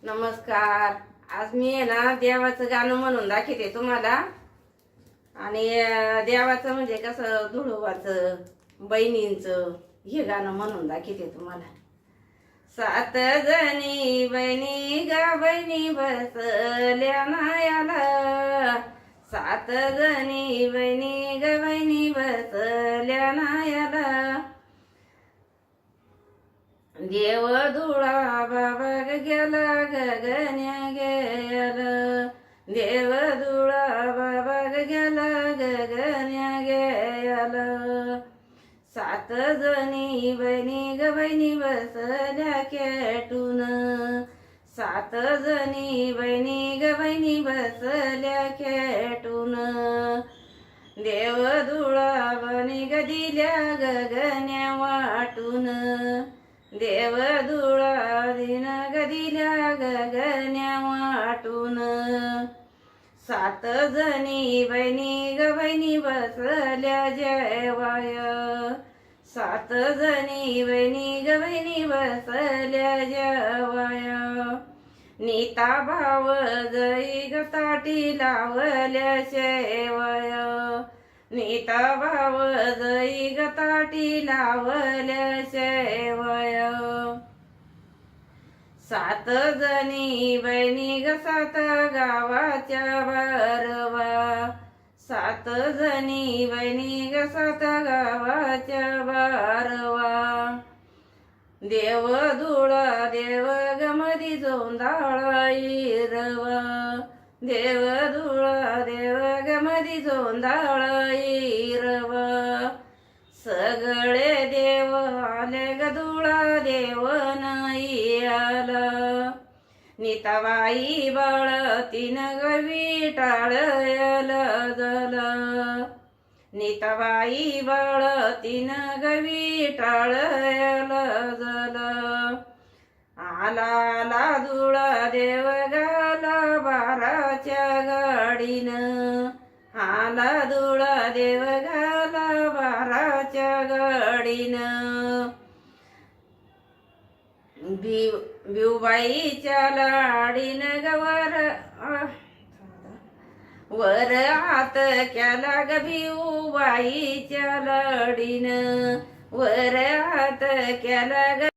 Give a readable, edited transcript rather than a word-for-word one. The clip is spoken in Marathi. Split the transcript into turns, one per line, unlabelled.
नमस्कार. आज मी आहे ना देवाचं गाणं म्हणून दाखवते तुम्हाला. आणि देवाचं म्हणजे कसं धुळोबाचं बहिणींचं हे गाणं म्हणून दाखवते तुम्हाला. सात जणी बहिणी ग बहिणी बसल्या नायाला, सात जणी बहिणी ग बहिणी बसल्या नायाला. देव धुळा बाबा गेला गगन्या गेला, देव धुळा बाबा गेला गगन्या गेला. सात जणी बहिणी ग बहिणी बसल्या खेटून, सात जणी बहिणी ग बहिणी बसल्या खेटून. देव धुळा बनी ग दिल्या गगन्या वाटून, देव धुळा दिन गदिल्या गगन्या वाटून. सात जणी बहिणी ग बहिणी बसल्या जेवाय, सात जणी बहिणी ग बहिणी बसल्या जेवाय. नीता भाव जई ग ताटी लावल्या शेवय, नीता भाव जई ग ताटी लावल्या शेवय. सात जणी बहिणी ग सात गावाच्या बारवा, सात जणी बहिणी ग सात गावाच्या बारवा. देव धुळा देव ग मधी जोंदाळा इरवा, देव धुळा देव ग मधी जोंदाळा इरवा. सगळे देव आले ग धुळा देव नाही आला. नीताबाई बाळ तीन ग विटाळला झाला, नीताबाई बाळ तीन ग विटाळला झाला. आला आला धुळा देव गाला बाराच्या गाडीनं, आला धुळा देव गाला बाराच्या गाडीनं. भिवबाईच्या लाडीनं गवर वर हात केला ग भिवबाईच्या लाडीनं, वर हात केला ग